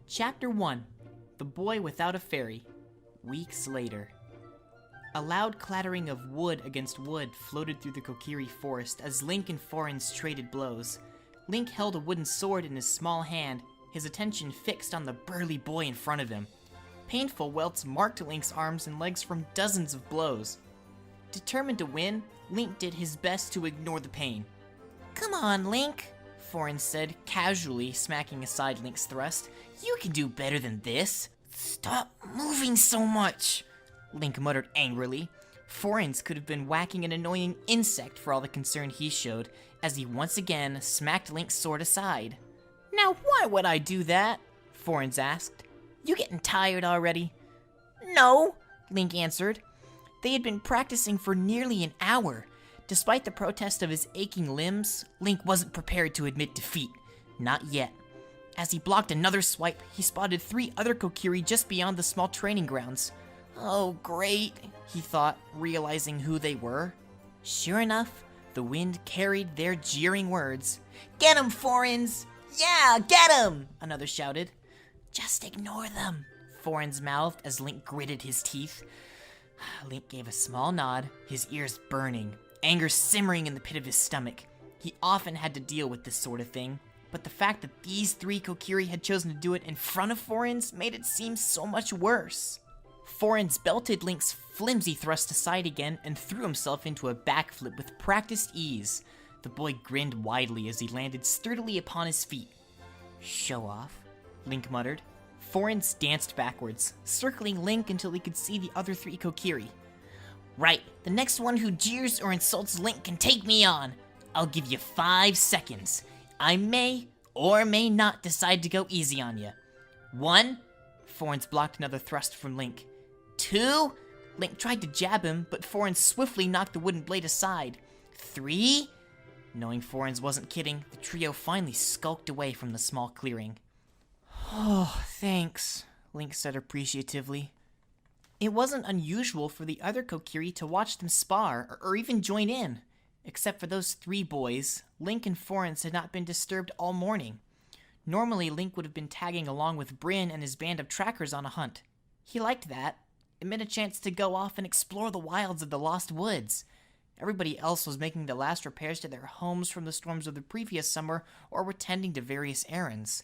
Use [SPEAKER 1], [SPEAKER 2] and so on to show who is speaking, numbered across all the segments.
[SPEAKER 1] Chapter 1 The Boy Without a Fairy. Weeks later. A loud clattering of wood against wood floated through the Kokiri forest as Link and Forenz traded blows. Link held a wooden sword in his small hand, his attention fixed on the burly boy in front of him. Painful welts marked Link's arms and legs from dozens of blows. Determined to win, Link did his best to ignore the pain. "Come on, Link," Forenz said, casually smacking aside Link's thrust. "You can do better than this." "Stop moving so much," Link muttered angrily. Forenz could have been whacking an annoying insect for all the concern he showed, as he once again smacked Link's sword aside. "Now why would I do that?" Forenz asked. "You getting tired already?" "No," Link answered. They had been practicing for nearly an hour. Despite the protest of his aching limbs, Link wasn't prepared to admit defeat. Not yet. As he blocked another swipe, he spotted 3 other Kokiri just beyond the small training grounds. "Oh, great," he thought, realizing who they were. Sure enough, the wind carried their jeering words. "Get him, Forenz!" "Yeah, get him!" another shouted. "Just ignore them," Forenz mouthed as Link gritted his teeth. Link gave a small nod, his ears burning, anger simmering in the pit of his stomach. He often had to deal with this sort of thing, but the fact that these 3 Kokiri had chosen to do it in front of Forenz made it seem so much worse. Forenz belted Link's flimsy thrust aside again and threw himself into a backflip with practiced ease. The boy grinned widely as he landed sturdily upon his feet. "Show off," Link muttered. Forenz danced backwards, circling Link until he could see the other 3 Kokiri. "Right, the next one who jeers or insults Link can take me on. I'll give you 5 seconds. I may or may not decide to go easy on you. 1, Forenz blocked another thrust from Link. 2, Link tried to jab him, but Forenz swiftly knocked the wooden blade aside. 3, knowing Forenz wasn't kidding, the trio finally skulked away from the small clearing. "Oh, thanks," Link said appreciatively. It wasn't unusual for the other Kokiri to watch them spar or even join in. Except for those 3 boys, Link and Forenz had not been disturbed all morning. Normally, Link would have been tagging along with Bryn and his band of trackers on a hunt. He liked that. It meant a chance to go off and explore the wilds of the Lost Woods. Everybody else was making the last repairs to their homes from the storms of the previous summer or were tending to various errands.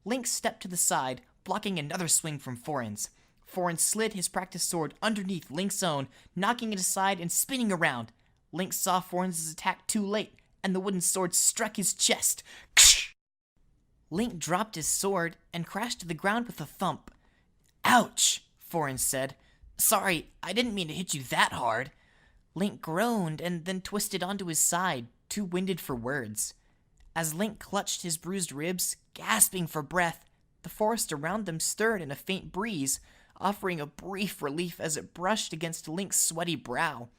[SPEAKER 1] Link stepped to the side, blocking another swing from Forenz. Forenz slid his practice sword underneath Link's own, knocking it aside and spinning around. Link saw Forenz's attack too late, and the wooden sword struck his chest. Link dropped his sword and crashed to the ground with a thump. "Ouch," Forenz said. "Sorry, I didn't mean to hit you that hard." Link groaned and then twisted onto his side, too winded for words. As Link clutched his bruised ribs, gasping for breath, the forest around them stirred in a faint breeze, offering a brief relief as it brushed against Link's sweaty brow.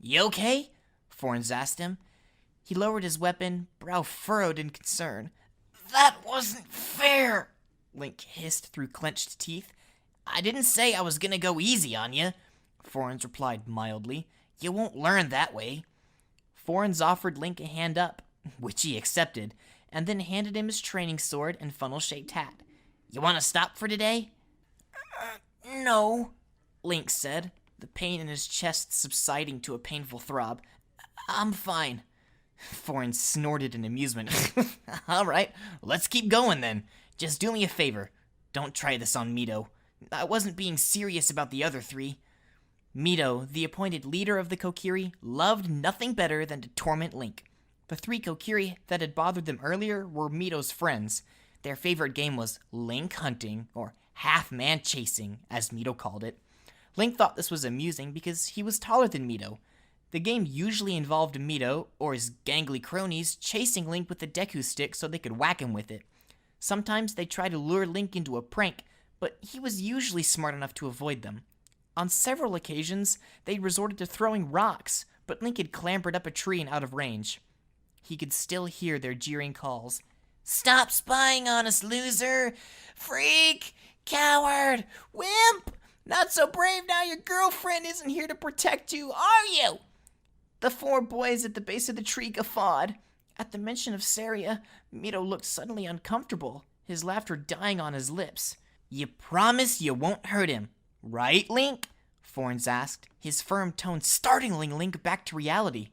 [SPEAKER 1] "You okay?" Forenz asked him. He lowered his weapon, brow furrowed in concern. "That wasn't fair," Link hissed through clenched teeth. "I didn't say I was gonna go easy on you," Forenz replied mildly. "You won't learn that way." Forenz offered Link a hand up, which he accepted, and then handed him his training sword and funnel-shaped hat. "You want to stop for today?" No," Link said, the pain in his chest subsiding to a painful throb. "I'm fine." Forenz snorted in amusement. "All right, let's keep going then. Just do me a favor. Don't try this on Mito. I wasn't being serious about the other 3. Mito, the appointed leader of the Kokiri, loved nothing better than to torment Link. The 3 Kokiri that had bothered them earlier were Mito's friends. Their favorite game was Link hunting, or half-man chasing, as Mito called it. Link thought this was amusing because he was taller than Mito. The game usually involved Mito, or his gangly cronies, chasing Link with the Deku stick so they could whack him with it. Sometimes they tried to lure Link into a prank, but he was usually smart enough to avoid them. On several occasions, they resorted to throwing rocks, but Link had clambered up a tree and out of range. He could still hear their jeering calls. "Stop spying on us, loser! Freak! Coward! Wimp! Not so brave now your girlfriend isn't here to protect you, are you?" The 4 boys at the base of the tree guffawed. At the mention of Saria, Mito looked suddenly uncomfortable. his laughter dying on his lips. "You promise you won't hurt him, right, Link?" Forenz asked, his firm tone startling Link back to reality.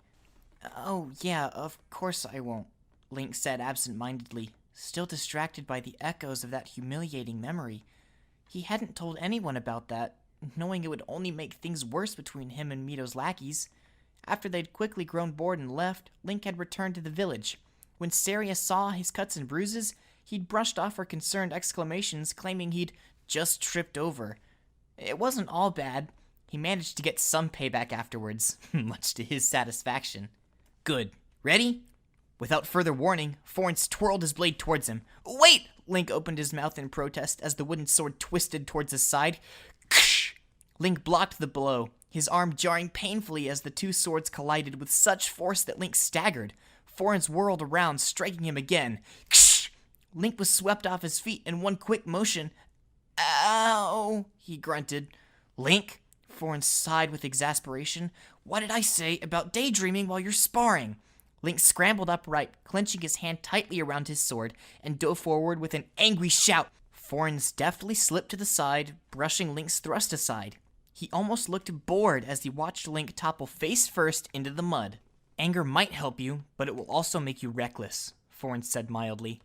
[SPEAKER 1] "Oh, yeah, of course I won't," Link said absent-mindedly, still distracted by the echoes of that humiliating memory. He hadn't told anyone about that, knowing it would only make things worse between him and Mito's lackeys. After they'd quickly grown bored and left, Link had returned to the village. When Saria saw his cuts and bruises, he'd brushed off her concerned exclamations, claiming he'd just tripped over. It wasn't all bad. He managed to get some payback afterwards, much to his satisfaction. "Good. Ready?" Without further warning, Forenz twirled his blade towards him. "Wait!" Link opened his mouth in protest as the wooden sword twisted towards his side. Ksh! Link blocked the blow, his arm jarring painfully as the two swords collided with such force that Link staggered. Forenz whirled around, striking him again. Ksh! Link was swept off his feet in one quick motion. "Ow!" he grunted. "Link," Forenz sighed with exasperation, "what did I say about daydreaming while you're sparring?" Link scrambled upright, clenching his hand tightly around his sword, and dove forward with an angry shout. Forenz deftly slipped to the side, brushing Link's thrust aside. He almost looked bored as he watched Link topple face first into the mud. "Anger might help you, but it will also make you reckless," Forenz said mildly.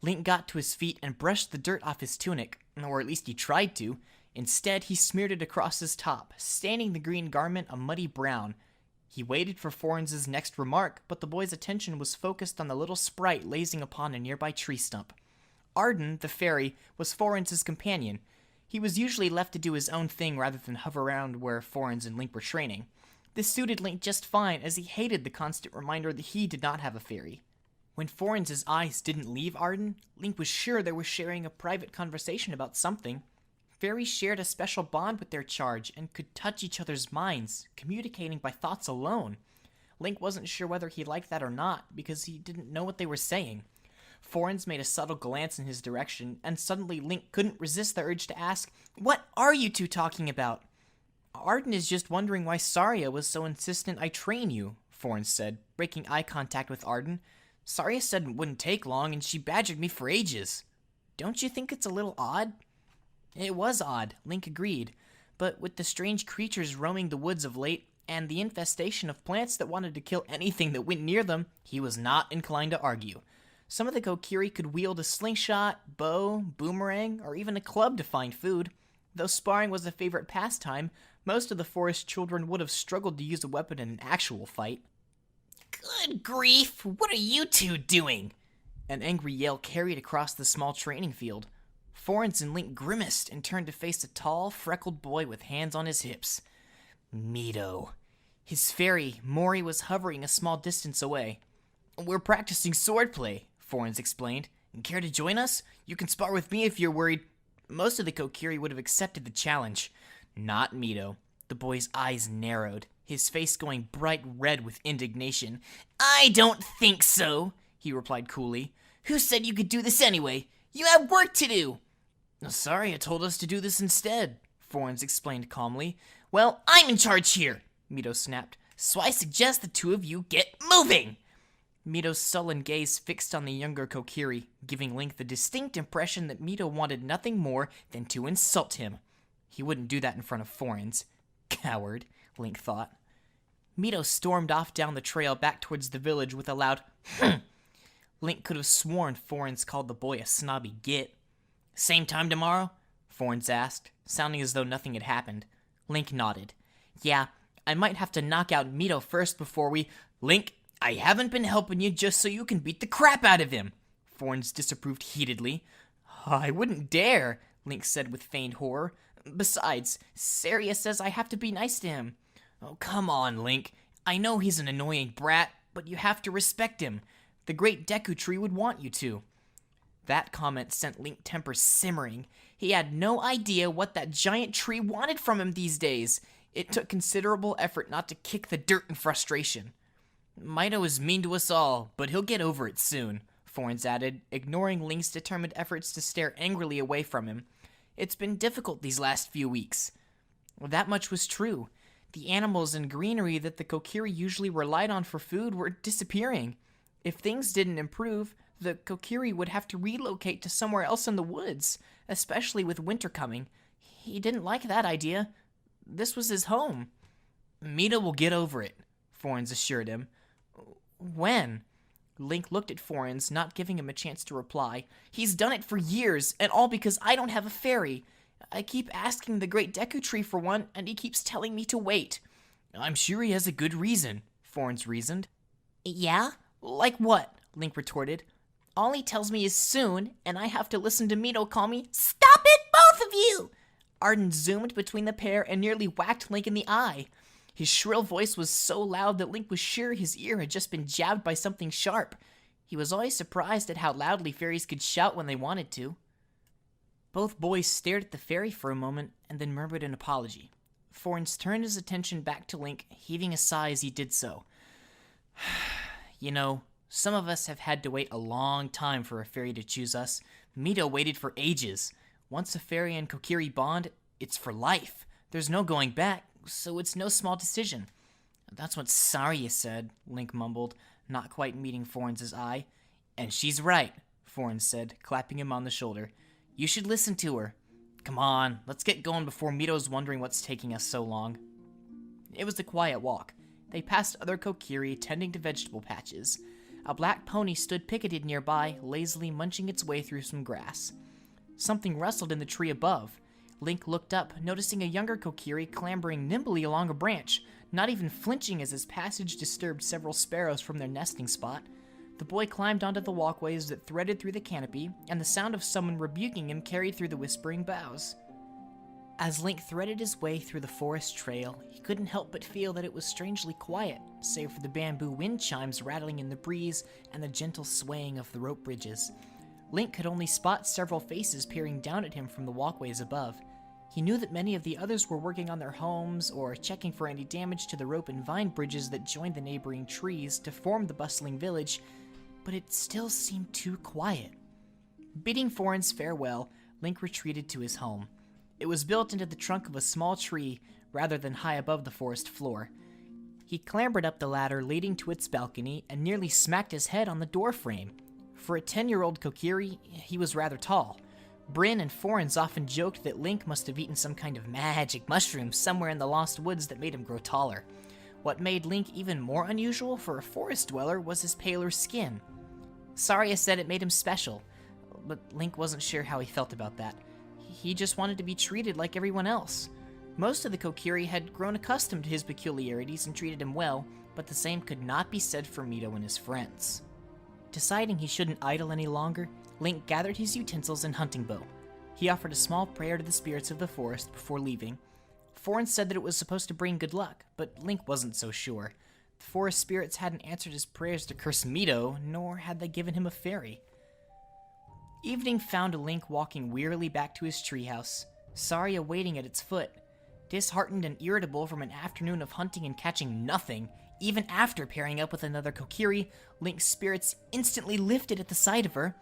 [SPEAKER 1] Link got to his feet and brushed the dirt off his tunic, or at least he tried to. Instead, he smeared it across his top, staining the green garment a muddy brown. He waited for Forenz's next remark, but the boy's attention was focused on the little sprite lazing upon a nearby tree stump. Arden, the fairy, was Forenz's companion. He was usually left to do his own thing rather than hover around where Forenz and Link were training. This suited Link just fine, as he hated the constant reminder that he did not have a fairy. When Forenz's eyes didn't leave Arden, Link was sure they were sharing a private conversation about something. Fairies shared a special bond with their charge and could touch each other's minds, communicating by thoughts alone. Link wasn't sure whether he liked that or not, because he didn't know what they were saying. Forenz made a subtle glance in his direction, and suddenly Link couldn't resist the urge to ask, "What are you two talking about?" "Arden is just wondering why Saria was so insistent I train you," Forenz said, breaking eye contact with Arden. "Saria said it wouldn't take long, and she badgered me for ages. Don't you think it's a little odd?" It was odd, Link agreed, but with the strange creatures roaming the woods of late, and the infestation of plants that wanted to kill anything that went near them, he was not inclined to argue. Some of the Kokiri could wield a slingshot, bow, boomerang, or even a club to find food. Though sparring was a favorite pastime, most of the forest children would have struggled to use a weapon in an actual fight. "Good grief, what are you two doing?" An angry yell carried across the small training field. Forenz and Link grimaced and turned to face a tall, freckled boy with hands on his hips. Mito. His fairy, Mori, was hovering a small distance away. "We're practicing swordplay," Forenz explained. "Care to join us? You can spar with me if you're worried." Most of the Kokiri would have accepted the challenge. Not Mito. The boy's eyes narrowed, his face going bright red with indignation. "I don't think so," he replied coolly. "Who said you could do this anyway? You have work to do." "Saria told us to do this instead," Forenz explained calmly. "Well, I'm in charge here," Mito snapped, "so I suggest the two of you get moving." Mito's sullen gaze fixed on the younger Kokiri, giving Link the distinct impression that Mito wanted nothing more than to insult him. He wouldn't do that in front of Forenz. Coward, Link thought. Mito stormed off down the trail back towards the village with a loud, "Hm." Link could have sworn Forenz called the boy a snobby git. "Same time tomorrow?" Forenz asked, sounding as though nothing had happened. Link nodded. "Yeah, I might have to knock out Mito first before we—" "Link, I haven't been helping you just so you can beat the crap out of him," Forenz disapproved heatedly. "I wouldn't dare," Link said with feigned horror. "Besides, Saria says I have to be nice to him." "Oh, come on, Link. I know he's an annoying brat, but you have to respect him. The great Deku Tree would want you to." That comment sent Link temper simmering. He had no idea what that giant tree wanted from him these days. It took considerable effort not to kick the dirt in frustration. "Mito is mean to us all, but he'll get over it soon," Forenz added, ignoring Link's determined efforts to stare angrily away from him. "It's been difficult these last few weeks." That much was true. The animals and greenery that the Kokiri usually relied on for food were disappearing. If things didn't improve, The Kokiri would have to relocate to somewhere else in the woods, especially with winter coming. He didn't like that idea. This was his home. Mito will get over it, Forenz assured him. When? Link looked at Forenz, not giving him a chance to reply. He's done it for years, and all because I don't have a fairy. I keep asking the Great Deku Tree for one, and he keeps telling me to wait. I'm sure he has a good reason, Forenz reasoned. Yeah? Like what? Link retorted. All he tells me is soon, and I have to listen to Mito call me, "Stop it, both of you!" Arden zoomed between the pair and nearly whacked Link in the eye. His shrill voice was so loud that Link was sure his ear had just been jabbed by something sharp. He was always surprised at how loudly fairies could shout when they wanted to. Both boys stared at the fairy for a moment and then murmured an apology. Forenz turned his attention back to Link, heaving a sigh as he did so. You know, some of us have had to wait a long time for a fairy to choose us. Mito waited for ages. Once a fairy and Kokiri bond, it's for life. There's no going back, so it's no small decision. That's what Saria said, Link mumbled, not quite meeting Forenz's eye. And she's right, Forenz said, clapping him on the shoulder. You should listen to her. Come on, let's get going before Mito's wondering what's taking us so long. It was a quiet walk. They passed other Kokiri tending to vegetable patches. A black pony stood picketed nearby, lazily munching its way through some grass. Something rustled in the tree above. Link looked up, noticing a younger Kokiri clambering nimbly along a branch, not even flinching as his passage disturbed several sparrows from their nesting spot. The boy climbed onto the walkways that threaded through the canopy, and the sound of someone rebuking him carried through the whispering boughs. As Link threaded his way through the forest trail, he couldn't help but feel that it was strangely quiet, save for the bamboo wind chimes rattling in the breeze and the gentle swaying of the rope bridges. Link could only spot several faces peering down at him from the walkways above. He knew that many of the others were working on their homes or checking for any damage to the rope and vine bridges that joined the neighboring trees to form the bustling village, but it still seemed too quiet. Bidding Forenz farewell, Link retreated to his home. It was built into the trunk of a small tree rather than high above the forest floor. He clambered up the ladder leading to its balcony and nearly smacked his head on the door frame. For a 10-year-old Kokiri, he was rather tall. Bryn and Forenz often joked that Link must have eaten some kind of magic mushroom somewhere in the Lost Woods that made him grow taller. What made Link even more unusual for a forest dweller was his paler skin. Saria said it made him special, but Link wasn't sure how he felt about that. He just wanted to be treated like everyone else. Most of the Kokiri had grown accustomed to his peculiarities and treated him well, but the same could not be said for Mito and his friends. Deciding he shouldn't idle any longer, Link gathered his utensils and hunting bow. He offered a small prayer to the spirits of the forest before leaving. Forenz said that it was supposed to bring good luck, but Link wasn't so sure. The forest spirits hadn't answered his prayers to curse Mito, nor had they given him a fairy. Evening found Link walking wearily back to his treehouse, Saria waiting at its foot. Disheartened and irritable from an afternoon of hunting and catching nothing, even after pairing up with another Kokiri, Link's spirits instantly lifted at the sight of her.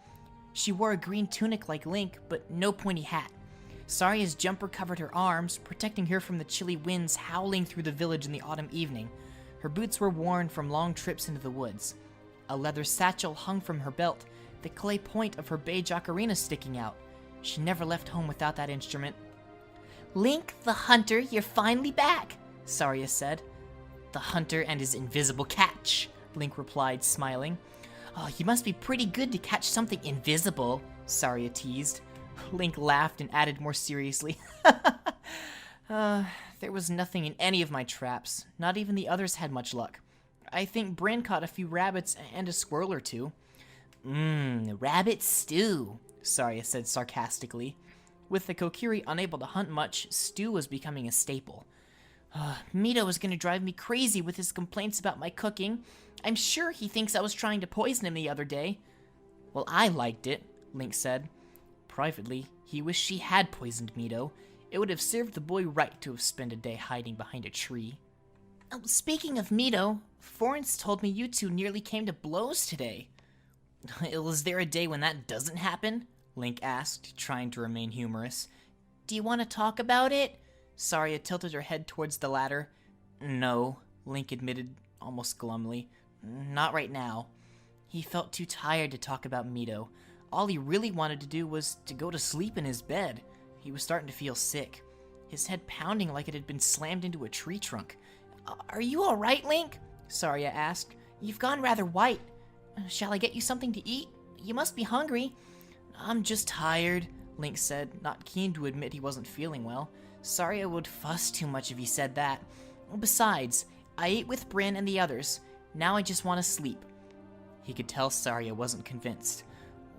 [SPEAKER 1] She wore a green tunic like Link, but no pointy hat. Saria's jumper covered her arms, protecting her from the chilly winds howling through the village in the autumn evening. Her boots were worn from long trips into the woods. A leather satchel hung from her belt, the clay point of her beige ocarina sticking out. She never left home without that instrument. "Link, the hunter, you're finally back," Saria said. "The hunter and his invisible catch," Link replied, smiling. "Oh, you must be pretty good to catch something invisible," Saria teased. Link laughed and added more seriously. There was nothing in any of my traps. Not even the others had much luck. I think Bryn caught a few rabbits and a squirrel or two." Rabbit stew," Saria said sarcastically. With the Kokiri unable to hunt much, stew was becoming a staple. "Mito is going to drive me crazy with his complaints about my cooking. I'm sure he thinks I was trying to poison him the other day." "Well, I liked it," Link said. Privately, he wished she had poisoned Mito. It would have served the boy right to have spent a day hiding behind a tree. "Oh, speaking of Mito, Forenz told me you two nearly came to blows today." "Is there a day when that doesn't happen?" Link asked, trying to remain humorous. "Do you want to talk about it?" Saria tilted her head towards the ladder. "No," Link admitted, almost glumly. "Not right now." He felt too tired to talk about Mito. All he really wanted to do was to go to sleep in his bed. He was starting to feel sick, his head pounding like it had been slammed into a tree trunk. Are you all right, Link? Saria asked. You've gone rather white. Shall I get you something to eat? You must be hungry. I'm just tired, Link said, not keen to admit he wasn't feeling well. Saria would fuss too much if he said that. Besides, I ate with Bryn and the others. Now I just want to sleep. He could tell Saria wasn't convinced.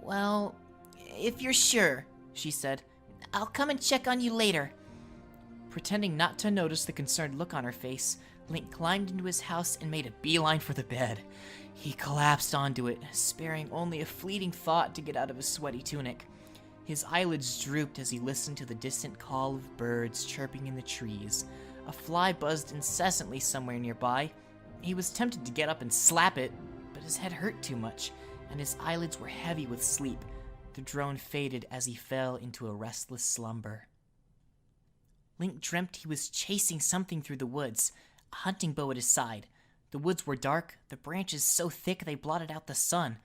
[SPEAKER 1] Well, if you're sure, she said, I'll come and check on you later. Pretending not to notice the concerned look on her face, Link climbed into his house and made a beeline for the bed. He collapsed onto it, sparing only a fleeting thought to get out of his sweaty tunic. His eyelids drooped as he listened to the distant call of birds chirping in the trees. A fly buzzed incessantly somewhere nearby. He was tempted to get up and slap it, but his head hurt too much, and his eyelids were heavy with sleep. The drone faded as he fell into a restless slumber. Link dreamt he was chasing something through the woods, a hunting bow at his side. The woods were dark, the branches so thick they blotted out the sun.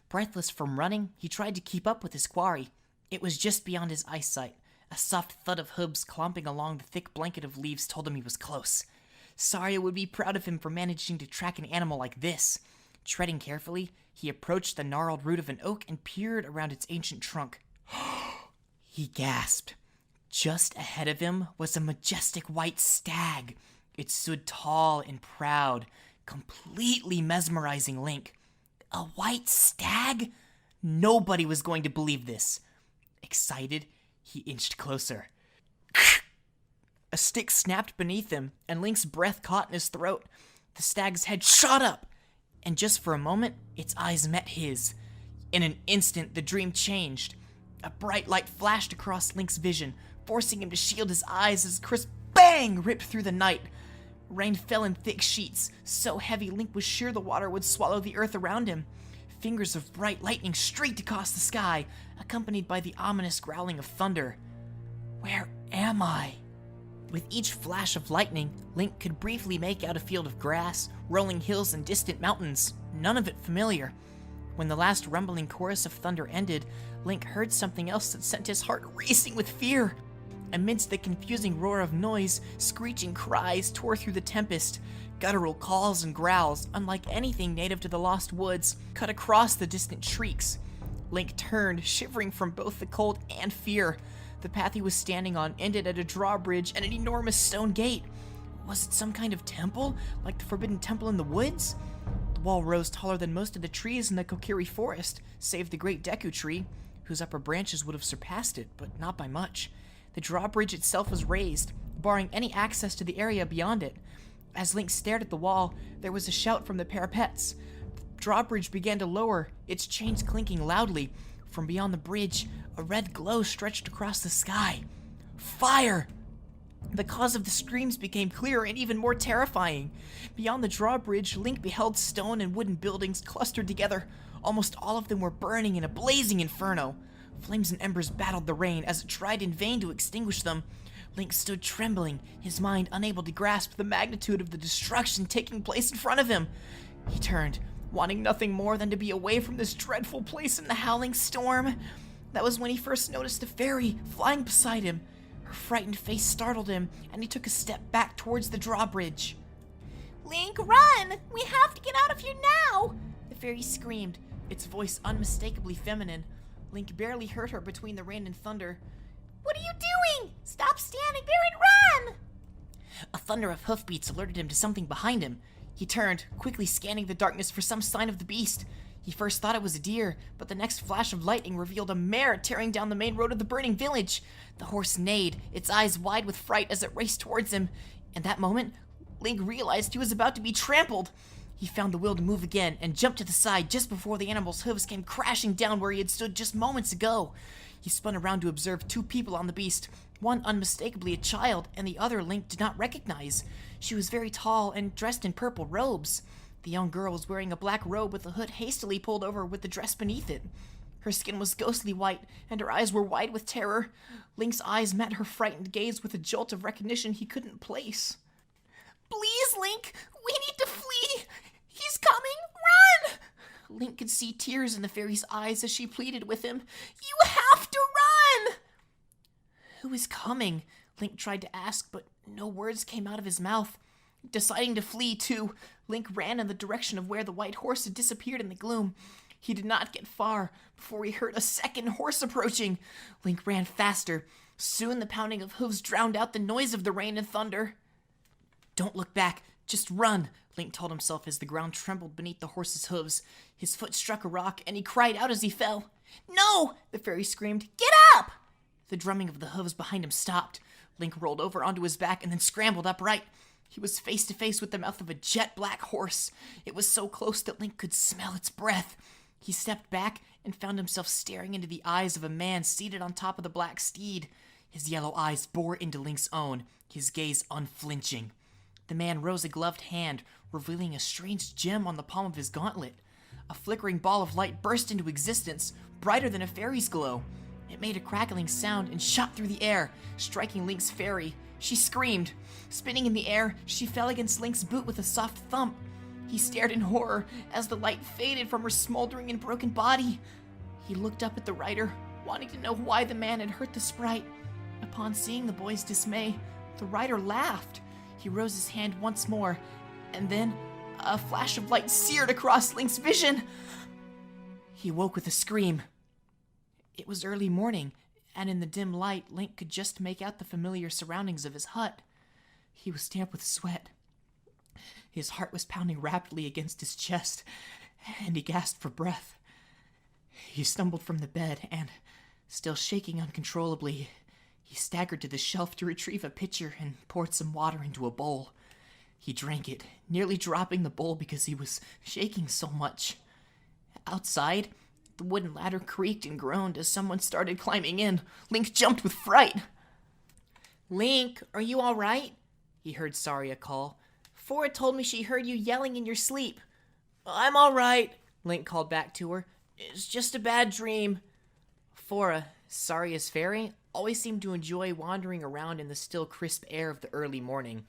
[SPEAKER 1] Breathless from running, he tried to keep up with his quarry. It was just beyond his eyesight. A soft thud of hooves clomping along the thick blanket of leaves told him he was close. Saria would be proud of him for managing to track an animal like this. Treading carefully, he approached the gnarled root of an oak and peered around its ancient trunk. He gasped. Just ahead of him was a majestic white stag. It stood tall and proud, completely mesmerizing Link. A white stag? Nobody was going to believe this. Excited, he inched closer. A stick snapped beneath him, and Link's breath caught in his throat. The stag's head shot up, and just for a moment, its eyes met his. In an instant, the dream changed. A bright light flashed across Link's vision, forcing him to shield his eyes as a crisp bang ripped through the night. Rain fell in thick sheets, so heavy Link was sure the water would swallow the earth around him. Fingers of bright lightning streaked across the sky, accompanied by the ominous growling of thunder. Where am I? With each flash of lightning, Link could briefly make out a field of grass, rolling hills and distant mountains, none of it familiar. When the last rumbling chorus of thunder ended, Link heard something else that sent his heart racing with fear. Amidst the confusing roar of noise, screeching cries tore through the tempest. Guttural calls and growls, unlike anything native to the Lost Woods, cut across the distant shrieks. Link turned, shivering from both the cold and fear. The path he was standing on ended at a drawbridge and an enormous stone gate. Was it some kind of temple, like the Forbidden Temple in the woods? The wall rose taller than most of the trees in the Kokiri forest, save the great Deku tree, whose upper branches would have surpassed it, but not by much. The drawbridge itself was raised, barring any access to the area beyond it. As Link stared at the wall, there was a shout from the parapets. The drawbridge began to lower, its chains clinking loudly. From beyond the bridge, a red glow stretched across the sky. Fire! The cause of the screams became clearer and even more terrifying. Beyond the drawbridge, Link beheld stone and wooden buildings clustered together. Almost all of them were burning in a blazing inferno. Flames and embers battled the rain as it tried in vain to extinguish them. Link stood trembling, his mind unable to grasp the magnitude of the destruction taking place in front of him. He turned, wanting nothing more than to be away from this dreadful place in the howling storm. That was when he first noticed a fairy flying beside him. Her frightened face startled him, and he took a step back towards the drawbridge. Link, run! We have to get out of here now! The fairy screamed, its voice unmistakably feminine. Link barely heard her between the rain and thunder. What are you doing? Stop standing there and run! A thunder of hoofbeats alerted him to something behind him. He turned, quickly scanning the darkness for some sign of the beast. He first thought it was a deer, but the next flash of lightning revealed a mare tearing down the main road of the burning village. The horse neighed, its eyes wide with fright as it raced towards him. In that moment, Link realized he was about to be trampled. He found the will to move again and jumped to the side just before the animal's hooves came crashing down where he had stood just moments ago. He spun around to observe two people on the beast, one unmistakably a child, and the other Link did not recognize. She was very tall and dressed in purple robes. The young girl was wearing a black robe with the hood hastily pulled over with the dress beneath it. Her skin was ghostly white, and her eyes were wide with terror. Link's eyes met her frightened gaze with a jolt of recognition he couldn't place. Please, Link! We need to flee! He's coming! Run! Link could see tears in the fairy's eyes as she pleaded with him. "You have to run!" "Who is coming?" Link tried to ask, but no words came out of his mouth. Deciding to flee, too, Link ran in the direction of where the white horse had disappeared in the gloom. He did not get far before he heard a second horse approaching. Link ran faster. Soon the pounding of hooves drowned out the noise of the rain and thunder. "Don't look back, just run," Link told himself as the ground trembled beneath the horse's hooves. His foot struck a rock, and he cried out as he fell. "No!" the fairy screamed. "Get up!" The drumming of the hooves behind him stopped. Link rolled over onto his back and then scrambled upright. He was face to face with the mouth of a jet-black horse. It was so close that Link could smell its breath. He stepped back and found himself staring into the eyes of a man seated on top of the black steed. His yellow eyes bore into Link's own, his gaze unflinching. The man rose a gloved hand, revealing a strange gem on the palm of his gauntlet. A flickering ball of light burst into existence, brighter than a fairy's glow. It made a crackling sound and shot through the air, striking Link's fairy. She screamed. Spinning in the air, she fell against Link's boot with a soft thump. He stared in horror as the light faded from her smoldering and broken body. He looked up at the rider, wanting to know why the man had hurt the sprite. Upon seeing the boy's dismay, the rider laughed. He rose his hand once more, and then a flash of light seared across Link's vision. He woke with a scream. It was early morning, and in the dim light, Link could just make out the familiar surroundings of his hut. He was damp with sweat. His heart was pounding rapidly against his chest, and he gasped for breath. He stumbled from the bed, and, still shaking uncontrollably, he staggered to the shelf to retrieve a pitcher and poured some water into a bowl. He drank it, nearly dropping the bowl because he was shaking so much. Outside, the wooden ladder creaked and groaned as someone started climbing in. Link jumped with fright. "Link, are you all right?" he heard Saria call. "Fora told me she heard you yelling in your sleep." "I'm all right," Link called back to her. "It's just a bad dream." Fora, Saria's fairy, always seemed to enjoy wandering around in the still crisp air of the early morning.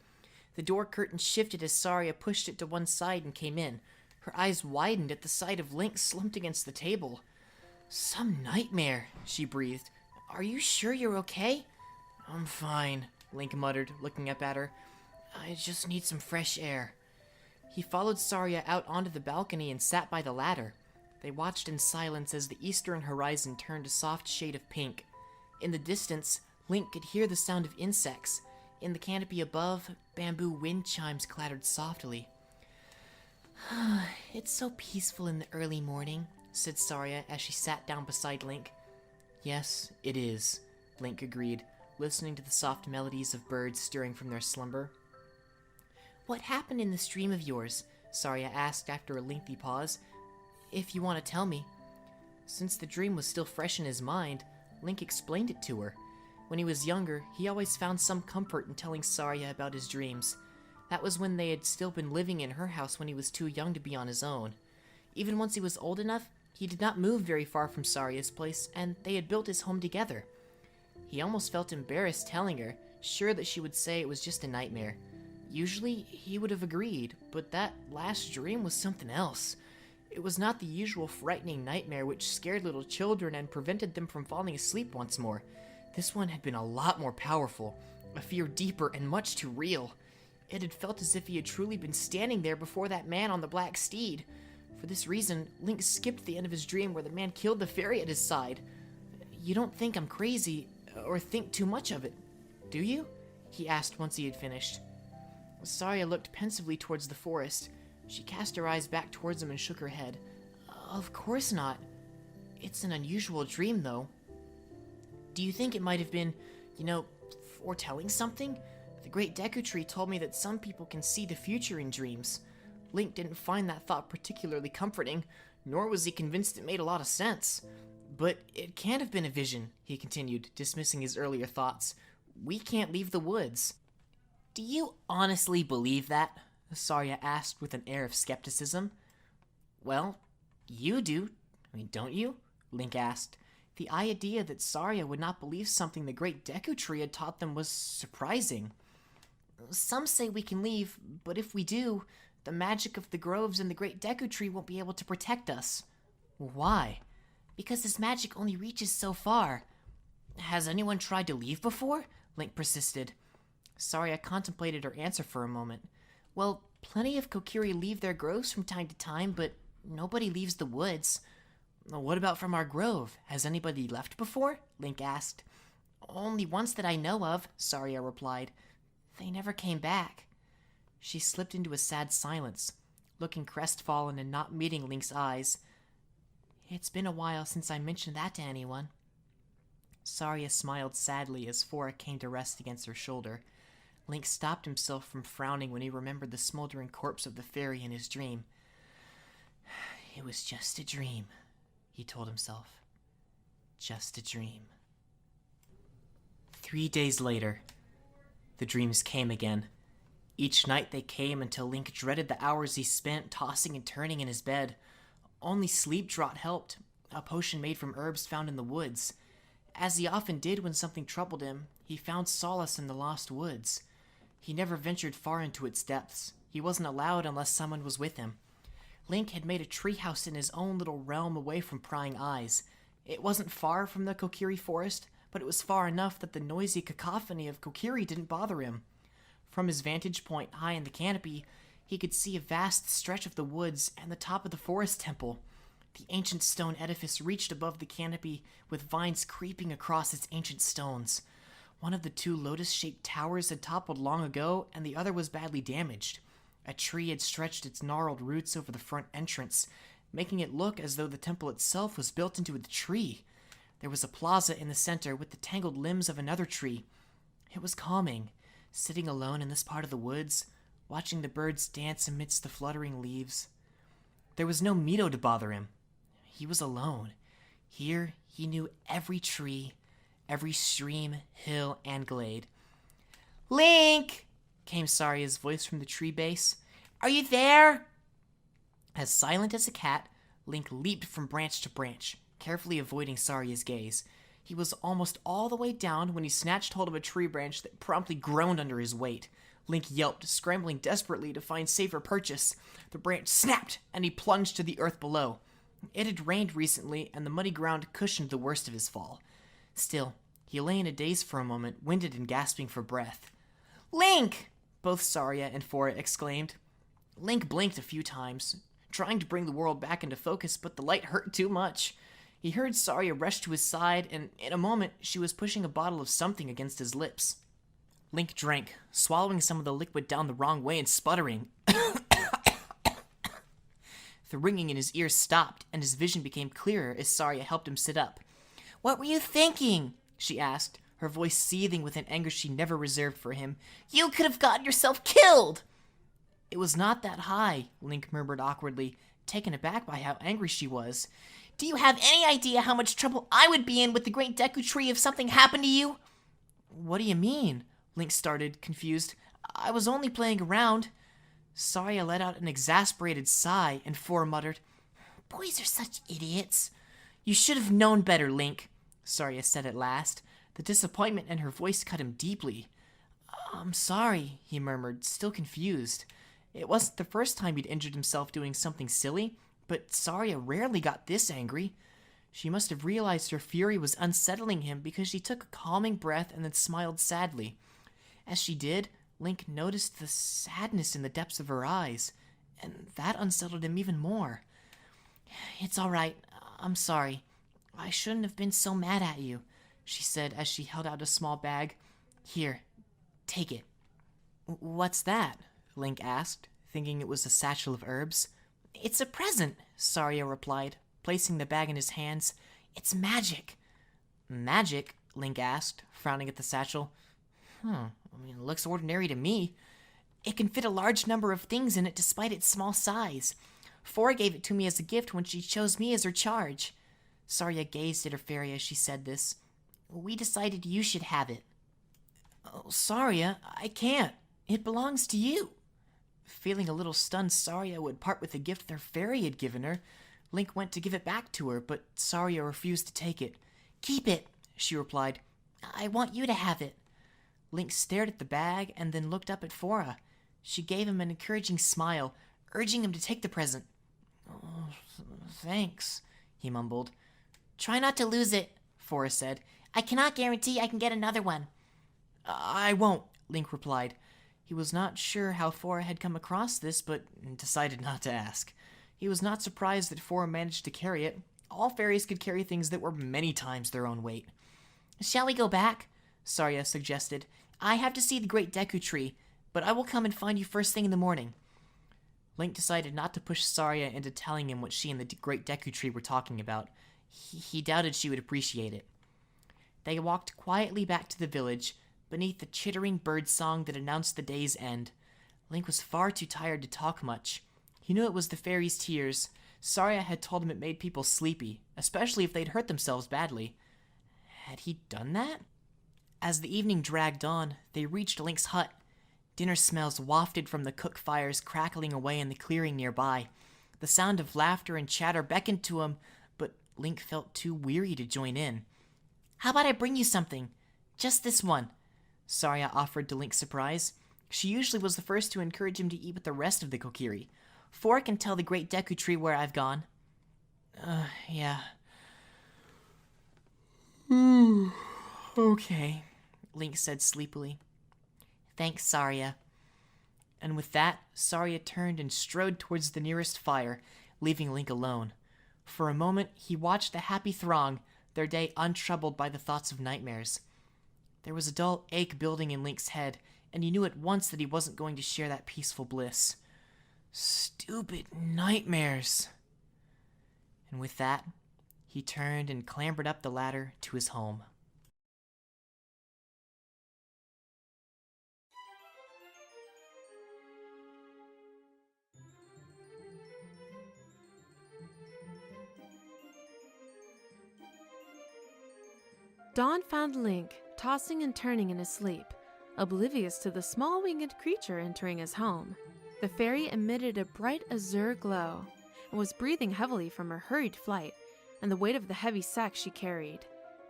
[SPEAKER 1] The door curtain shifted as Saria pushed it to one side and came in. Her eyes widened at the sight of Link slumped against the table. "Some nightmare," she breathed. "Are you sure you're okay?" "I'm fine," Link muttered, looking up at her. "I just need some fresh air." He followed Saria out onto the balcony and sat by the ladder. They watched in silence as the eastern horizon turned a soft shade of pink. In the distance, Link could hear the sound of insects. In the canopy above, bamboo wind chimes clattered softly. "It's so peaceful in the early morning," said Saria as she sat down beside Link. "Yes, it is," Link agreed, listening to the soft melodies of birds stirring from their slumber. "What happened in this dream of yours?" Saria asked after a lengthy pause. "If you want to tell me." Since the dream was still fresh in his mind, Link explained it to her. When he was younger, he always found some comfort in telling Saria about his dreams. That was when they had still been living in her house when he was too young to be on his own. Even once he was old enough, he did not move very far from Saria's place, and they had built his home together. He almost felt embarrassed telling her, sure that she would say it was just a nightmare. Usually, he would have agreed, but that last dream was something else. It was not the usual frightening nightmare which scared little children and prevented them from falling asleep once more. This one had been a lot more powerful, a fear deeper and much too real. It had felt as if he had truly been standing there before that man on the black steed. For this reason, Link skipped the end of his dream where the man killed the fairy at his side. "You don't think I'm crazy, or think too much of it, do you?" he asked once he had finished. Saria looked pensively towards the forest. She cast her eyes back towards him and shook her head. "Of course not. It's an unusual dream, though." "Do you think it might have been, foretelling something? The great Deku Tree told me that some people can see the future in dreams." Link didn't find that thought particularly comforting, nor was he convinced it made a lot of sense. "But it can't have been a vision," he continued, dismissing his earlier thoughts. "We can't leave the woods." "Do you honestly believe that?" Saria asked with an air of skepticism. "Well, you do, don't you?" Link asked. The idea that Saria would not believe something the great Deku Tree had taught them was surprising. "Some say we can leave, but if we do, the magic of the groves and the great Deku Tree won't be able to protect us. Why? Because this magic only reaches so far. Has anyone tried to leave before? Link persisted. Saria contemplated her answer for a moment. Well, plenty of Kokiri leave their groves from time to time, but nobody leaves the woods. What about from our grove? Has anybody left before? Link asked. Only once that I know of, Saria replied. They never came back. She slipped into a sad silence, looking crestfallen and not meeting Link's eyes. It's been a while since I mentioned that to anyone. Saria smiled sadly as Fora came to rest against her shoulder. Link stopped himself from frowning when he remembered the smoldering corpse of the fairy in his dream. It was just a dream, he told himself. Just a dream. 3 days later, the dreams came again. Each night they came until Link dreaded the hours he spent tossing and turning in his bed. Only sleep draught helped, a potion made from herbs found in the woods. As he often did when something troubled him, he found solace in the lost woods. He never ventured far into its depths. He wasn't allowed unless someone was with him. Link had made a treehouse in his own little realm away from prying eyes. It wasn't far from the Kokiri forest, but it was far enough that the noisy cacophony of Kokiri didn't bother him. From his vantage point high in the canopy, he could see a vast stretch of the woods and the top of the forest temple. The ancient stone edifice reached above the canopy, with vines creeping across its ancient stones. One of the two lotus-shaped towers had toppled long ago, and the other was badly damaged. A tree had stretched its gnarled roots over the front entrance, making it look as though the temple itself was built into the tree. There was a plaza in the center with the tangled limbs of another tree. It was calming, sitting alone in this part of the woods, watching the birds dance amidst the fluttering leaves. There was no Mito to bother him. He was alone. Here he knew every tree, every stream, hill, and glade. Link! Came Saria's voice from the tree base. Are you there? As silent as a cat, Link leaped from branch to branch, carefully avoiding Saria's gaze. He was almost all the way down when he snatched hold of a tree branch that promptly groaned under his weight. Link yelped, scrambling desperately to find safer purchase. The branch snapped, and he plunged to the earth below. It had rained recently, and the muddy ground cushioned the worst of his fall. Still, he lay in a daze for a moment, winded and gasping for breath. Link! Both Saria and Fora exclaimed. Link blinked a few times, trying to bring the world back into focus, but the light hurt too much. He heard Saria rush to his side, and in a moment, she was pushing a bottle of something against his lips. Link drank, swallowing some of the liquid down the wrong way and sputtering. The ringing in his ears stopped, and his vision became clearer as Saria helped him sit up. What were you thinking? She asked, her voice seething with an anger she never reserved for him. You could have gotten yourself killed! It was not that high, Link murmured awkwardly, taken aback by how angry she was. Do you have any idea how much trouble I would be in with the Great Deku Tree if something happened to you? What do you mean? Link started, confused. I was only playing around. Saria let out an exasperated sigh, and Fora muttered, Boys are such idiots. You should have known better, Link, Saria said at last. The disappointment in her voice cut him deeply. I'm sorry, he murmured, still confused. It wasn't the first time he'd injured himself doing something silly, but Saria rarely got this angry. She must have realized her fury was unsettling him because she took a calming breath and then smiled sadly. As she did, Link noticed the sadness in the depths of her eyes, and that unsettled him even more. It's all right. I'm sorry. I shouldn't have been so mad at you, she said as she held out a small bag. Here, take it. What's that? Link asked, thinking it was a satchel of herbs. It's a present, Saria replied, placing the bag in his hands. It's magic. Magic? Link asked, frowning at the satchel. It looks ordinary to me. It can fit a large number of things in it despite its small size. Fora gave it to me as a gift when she chose me as her charge. Saria gazed at her fairy as she said this. We decided you should have it. Oh, Saria, I can't. It belongs to you. Feeling a little stunned Saria would part with the gift their fairy had given her, Link went to give it back to her, but Saria refused to take it. Keep it, she replied. I want you to have it. Link stared at the bag and then looked up at Fora. She gave him an encouraging smile, urging him to take the present. "Oh, thanks," he mumbled.
[SPEAKER 2] "Try not to lose it," Forrest said. "I cannot guarantee I can get another one."
[SPEAKER 1] "I won't," Link replied. He was not sure how Fora had come across this, but decided not to ask. He was not surprised that Fora managed to carry it. All fairies could carry things that were many times their own weight.
[SPEAKER 2] "Shall we go back?"
[SPEAKER 1] Saria suggested.
[SPEAKER 2] "I have to see the Great Deku Tree, but I will come and find you first thing in the morning."
[SPEAKER 1] Link decided not to push Saria into telling him what she and the Great Deku Tree were talking about. He doubted she would appreciate it. They walked quietly back to the village, beneath the chittering bird song that announced the day's end. Link was far too tired to talk much. He knew it was the fairies' tears. Saria had told him it made people sleepy, especially if they'd hurt themselves badly. Had he done that? As the evening dragged on, they reached Link's hut. Dinner smells wafted from the cook fires crackling away in the clearing nearby. The sound of laughter and chatter beckoned to him, but Link felt too weary to join in.
[SPEAKER 2] "How about I bring you something? Just this one,"
[SPEAKER 1] Saria offered to Link's surprise. She usually was the first to encourage him to eat with the rest of the Kokiri.
[SPEAKER 2] "Four can tell the Great Deku Tree where I've gone."
[SPEAKER 1] Yeah. Okay, Link said sleepily.
[SPEAKER 2] "Thanks, Saria."
[SPEAKER 1] And with that, Saria turned and strode towards the nearest fire, leaving Link alone. For a moment, he watched the happy throng, their day untroubled by the thoughts of nightmares. There was a dull ache building in Link's head, and he knew at once that he wasn't going to share that peaceful bliss. Stupid nightmares. And with that, he turned and clambered up the ladder to his home.
[SPEAKER 3] Dawn found Link tossing and turning in his sleep, oblivious to the small winged creature entering his home. The fairy emitted a bright azure glow and was breathing heavily from her hurried flight and the weight of the heavy sack she carried.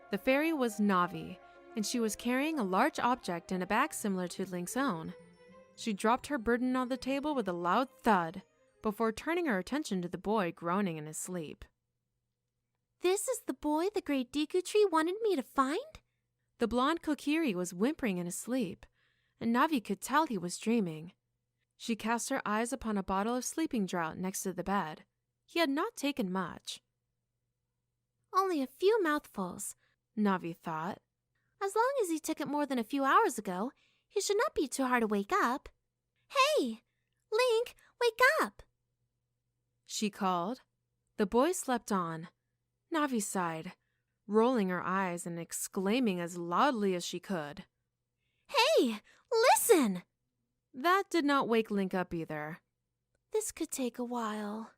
[SPEAKER 3] The fairy was Navi, and she was carrying a large object in a bag similar to Link's own. She dropped her burden on the table with a loud thud before turning her attention to the boy groaning in his sleep.
[SPEAKER 4] "This is the boy the Great Deku Tree wanted me to find?"
[SPEAKER 3] The blonde Kokiri was whimpering in his sleep, and Navi could tell he was dreaming. She cast her eyes upon a bottle of sleeping draught next to the bed. He had not taken much.
[SPEAKER 4] "Only a few mouthfuls,"
[SPEAKER 3] Navi thought.
[SPEAKER 4] "As long as he took it more than a few hours ago, he should not be too hard to wake up. Hey, Link, wake up!"
[SPEAKER 3] She called. The boy slept on. Navi sighed, rolling her eyes and exclaiming as loudly as she could.
[SPEAKER 4] "Hey, listen!"
[SPEAKER 3] That did not wake Link up either.
[SPEAKER 4] "This could take a while,"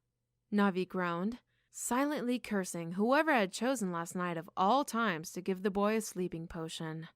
[SPEAKER 3] Navi groaned, silently cursing whoever had chosen last night of all times to give the boy a sleeping potion.